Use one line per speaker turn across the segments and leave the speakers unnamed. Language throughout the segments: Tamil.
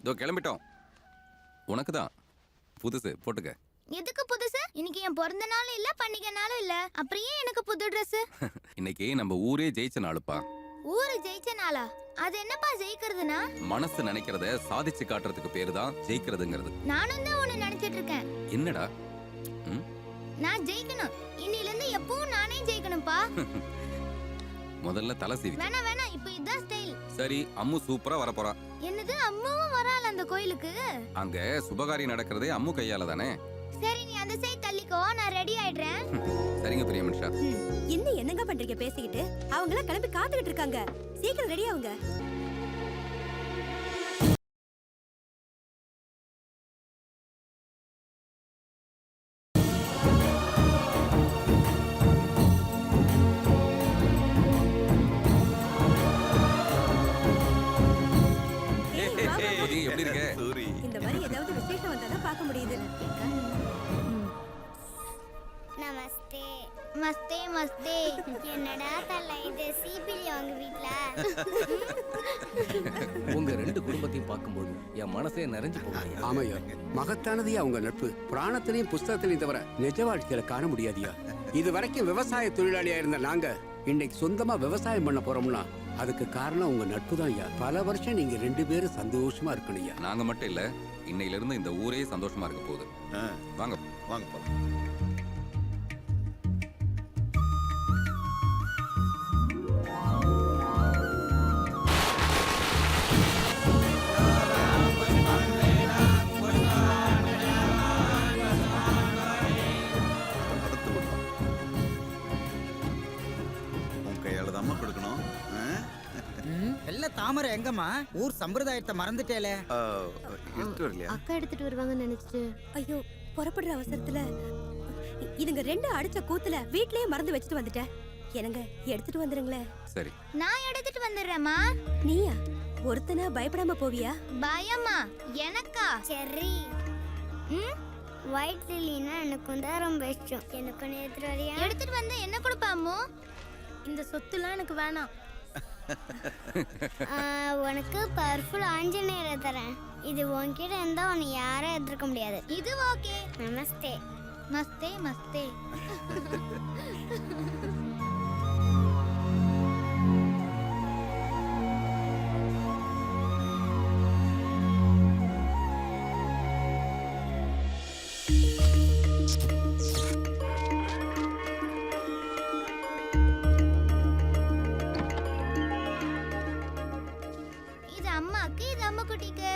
இதோ கிளம்பிட்டோம். உனக்கு தான் புதுசு போட்டுக்க.
எதுக்கு புதுசு? இன்னைக்கு என் பிறந்த நாளும் இல்ல, பண்டிகை நாளும் இல்ல. அப்புறம் ஏன் எனக்கு புது Dress?
இன்னைக்கு நம்ம ஊரே ஜெயிச்ச நாளுப்பா.
ஊரு ஜெயிச்ச நாளா? அது என்னப்பா ஜெயிக்கிறதுனா?
மனசு நினைக்கிறத சாதிச்சு காட்டுறதுக்கு பேரு தான் ஜெயிக்கிறதுங்கிறது.
நானும் தான் ஒன்னு நினைச்சிட்டு இருக்கேன்.
என்னடா?
நான் ஜெயிக்கணும். இன்னில இருந்து எப்பவும் நானே ஜெயிக்கணும்பா.
முதல்ல தலை சீவி.
வேணா வேணா, இப்போ இதான் ஸ்டைல்.
சரி, அம்மு சூப்பரா வர போறா.
என்னது, அம்மாவும் வரால அந்த கோயிலுக்கு?
அங்க சுபகாரியம் நடக்கிறதே அம்மு கையால தானே.
சரி, நீ அந்த சைடு தள்ளிக்கோ, நான் ரெடி ஆயிடுறேன்.
சரிங்க பிரியமனுஷா.
இன்னும் என்னங்க பண்றீங்க பேசிக்கிட்டு? அவங்க எல்லாம் கிளம்பி காத்துக்கிட்டு இருக்காங்க. சீக்கிரம் ரெடி ஆவுங்க.
எப்படி இருக்க?
இந்த மாதிரி ஏதாவது விசேஷம் வந்தாதான் பார்க்க முடியுது.
நமஸ்தே. மஸ்தே மஸ்தே. என்னடா தல இது சீபிலி அவங்க வீட்ல.
உங்க ரெண்டு குடும்பத்தையும் பார்க்கும்போது என் மனசே நிறைஞ்சு போகுது.
ஆமையா, மகத்தானதே அவங்க நட்பு. புராணத்திலையும் புஸ்தகத்திலையும் தவிர நிஜ வாழ்க்கையில காண முடியாதியா. இது வரைக்கும் விவசாய தொழிலாளியா இருந்த நாங்க இன்னைக்கு சொந்தமா விவசாயம் பண்ண போறோம்னா அதுக்கு காரணம் உங்க நட்பு தான் ஐயா. பல வருஷம் நீங்க ரெண்டு பேரும் சந்தோஷமா இருக்கணும்யா.
நாங்க மட்டும் இல்ல, இன்னையில இருந்து இந்த ஊரே சந்தோஷமா இருக்க போகுது. வாங்க
வாங்க போலாம்.
தாமரை எங்கம்மா? ஊர் சம்பிரதாயத்தை மறந்துட்டேலே.
அக்கா எடுத்துட்டு வருவாங்கன்னு நினைச்சிட்டு ஐயோ புறப்படுற அவசரத்துல இதுங்க ரெண்டு அடிச்ச கூத்துல வீட்லயே மறந்து வச்சுட்டு வந்துட்டேன். என்னங்க எடுத்துட்டு வந்துருங்களே.
சரி,
நான் எடுத்துட்டு வந்துடுறேம்மா.
நீயா ஒருத்தனா பயப்படாம போவியா?
பயமா எனக்கா? சரி. ஒயிட் லில்லினா எனக்கும் தான் ரொம்ப இஷ்டம். எனக்கு எடுத்துட்டு வரியா? எடுத்துட்டு வந்து என்ன கொடுப்பாமோ? இந்த சொத்துலாம் எனக்கு வேணாம். உனக்கு பவர்ஃபுல் ஆஞ்சநேயரை தரேன். இது உன்கிட்ட இருந்தா உன்னை யாரும் எதிர்க்க முடியாது. இது ஓகே. நமஸ்தே. மஸ்தே மஸ்தே. இது அம்மாக்கு, இது அம்மா குட்டிக்கு.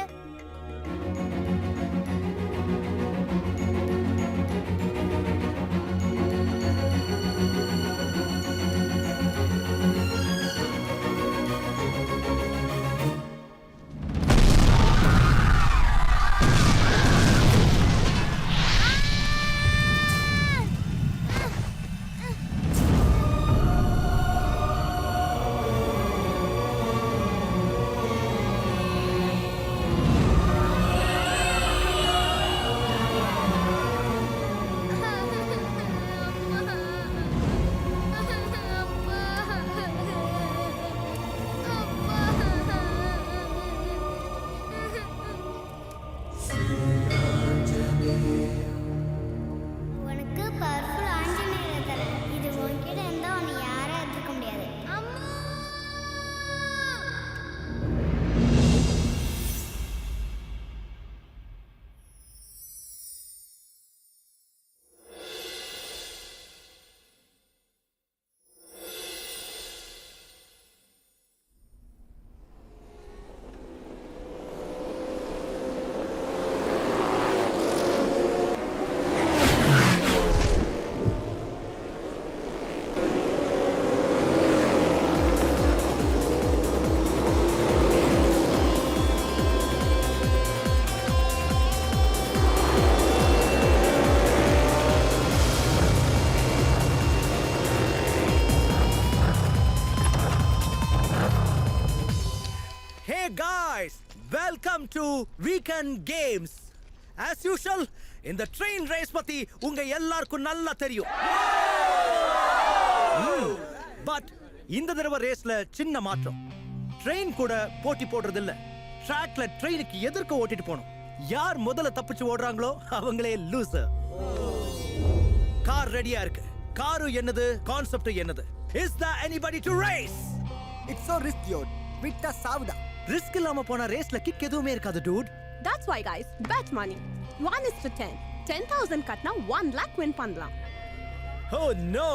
உனக்கு பவர்ஃபுல் ஆஞ்சநேயரை தரேன். இது உன்கிட்ட இருந்தா உன்னை யாரும் எதிர்க்க முடியாது. அம்மா.
Hey guys, welcome to Weekend Games. As usual, இந்த train race பத்தி உங்க எல்லாருக்கும் நல்லா தெரியும். பட் இந்த தடவை ரேஸ்ல சின்ன மாற்றம். ட்ரெயின் கூட போட்டி போடுறது இல்ல. ட்ராக்ல ட்ரெயினுக்கு எதிர்க்க ஓட்டிட்டு போகணும். யார் முதல்ல தப்பிச்சு ஓடுறாங்களோ அவங்களே லூசர். கார் ரெடியா இருக்கு. காரு என்னது, கான்செப்ட் என்னது? Is there anybody to race?
It's so risky. விட்டா சாவுடா.
ரிஸ்க் இல்லாம போனா ரேஸ்ல கிக் எதுவுமே இருக்காது dude.
That's why guys, bet money. 1:10. 10,000 கட்டினா 1 lakh win பண்ணலாம்.
Oh no!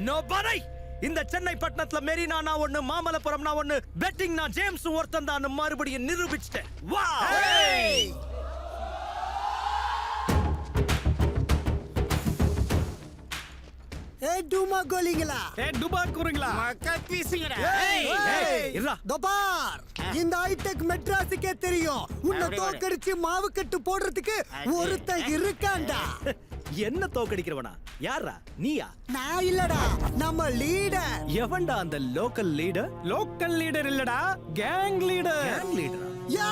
Nobody! இந்த சென்னை பட்டணத்துல மெரினா நான் ஒண்ணு, மாமல்லபுரம் நான் ஒண்ணு, பெட்டிங் நான் ஜேம்ஸ் ஒருத்தன் தான் மறுபடியும் நிரூபிச்சிட்டேன். வாவ்!
ஏய் டூமா கோலிங்களா?
இருடா.
தபார் இந்த ஹைடெக் மெட்ராஸுக்கே தெரியும். உன்னை தோக்கடிச்சு மாவு கட்டு போடுறதுக்கு ஒருத்தன் இருக்கான்டா.
என்ன தோக்கடிக்கிறவனா? யாரா? நீயா?
நான் இல்லடா, நம்ம லீடர்.
எவன்டா அந்த லோக்கல் லீடர்?
லோக்கல் லீடர் இல்லடா, கேங் லீடர்.
கேங் லீடரா?
யா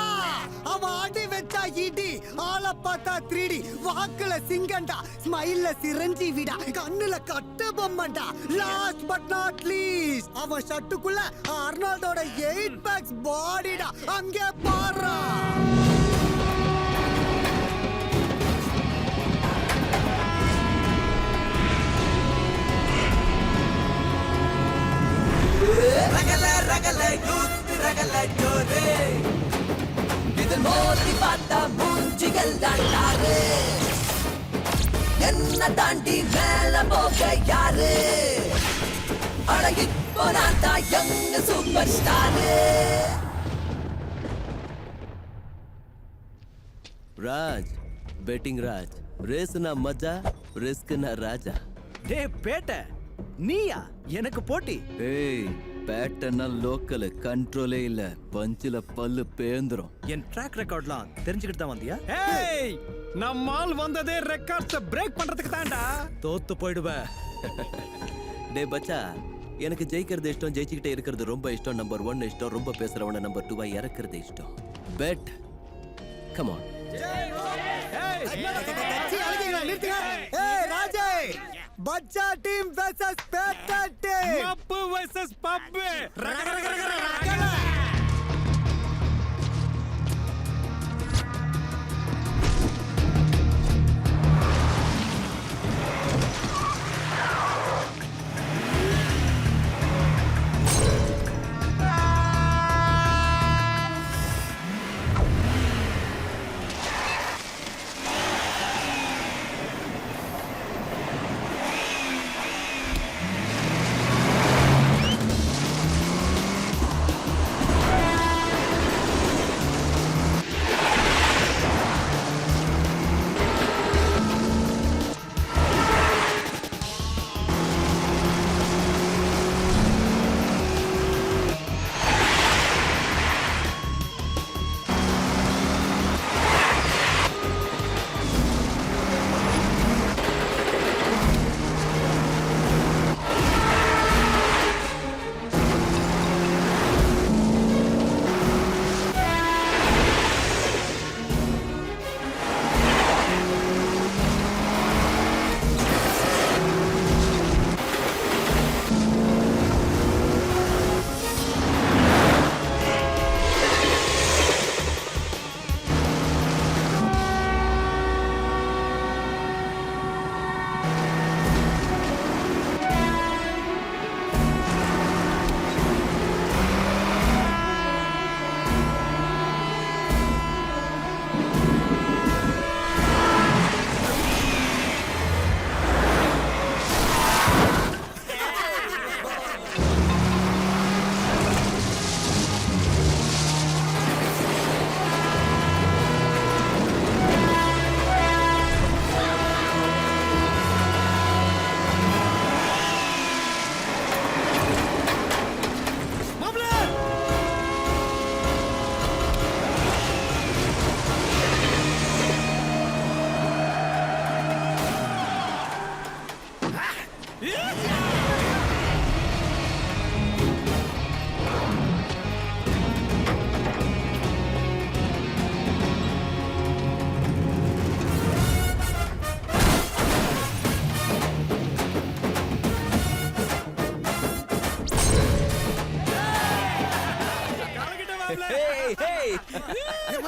அவன் அடி வச்சா இடி, ஆள பார்த்தா 3D, வாக்குல சிங்கண்டா, ஸ்மைல்ல சிரஞ்சீவிடா, கண்ணுல கட்ட பொம்மண்டா. லாஸ்ட் பட் நாட் லீஸ்ட் அவன் ஷர்ட்டுக்குள்ள அர்னால்டோட 8 பேக்ஸ் பாடிடா. அங்கே பாரு.
ரகல ரகல யூத் ரகல ஜோரே இது மோதி பார்த்தா மூஞ்சிகள் தாண்டாரு என்ன தாண்டி மேல போக யாரு அழகி போனாத்தா young super star
Raj betting Raj ரேஸ்னா மஜா ரிஸ்க்னா ராஜா.
டே பேட்ட, நீயா எனக்கு போட்டி?
ஏய் பேட்டர்னா லோக்கல் கண்ட்ரோலே இல்ல, பஞ்சில பல்லு பேந்துரும்.
என் ட்ராக் ரெக்கார்ட்லாம் தெரிஞ்சுக்கிட்டு தான் வந்தியா?
ஏய் நம்மால் வந்ததே ரெக்கார்ட்ஸ் பிரேக் பண்றதுக்கு தான்டா.
தோத்து போயிடுவ.
டே பச்சா, எனக்கு ஜெயிக்கிறது இஷ்டம், ஜெயிச்சுக்கிட்டே இருக்கிறது ரொம்ப இஷ்டம். நம்பர் 1 இஷ்டம், ரொம்ப பேசுறவன நம்பர் 2 இறக்குறது இஷ்டம். Bet come on.
ஏய் ராஜே, பச்சா டீம் வெர்சஸ் பேட்டா டீம்.
பப்பு வெர்சஸ் பப்பு.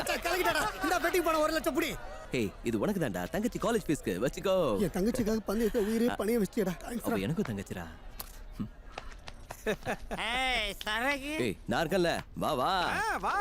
மச்சான் கலக்கிட்டடா இந்த பெட்டிங் போன 1 லட்சம் புடி
ஏய் இது உனக்கு தான்டா தங்கச்சி காலேஜ் ஃபீஸ்க்கு வச்சுக்கோ.
என் தங்கச்சிக்காக பந்தயத்தை உயிரே பணைய வச்சிட்டடா
அவ எனக்கும் தங்கச்சிடா.
ஏய் சரகு
ஏய் நான் இருக்கேன்ல வா வா
வா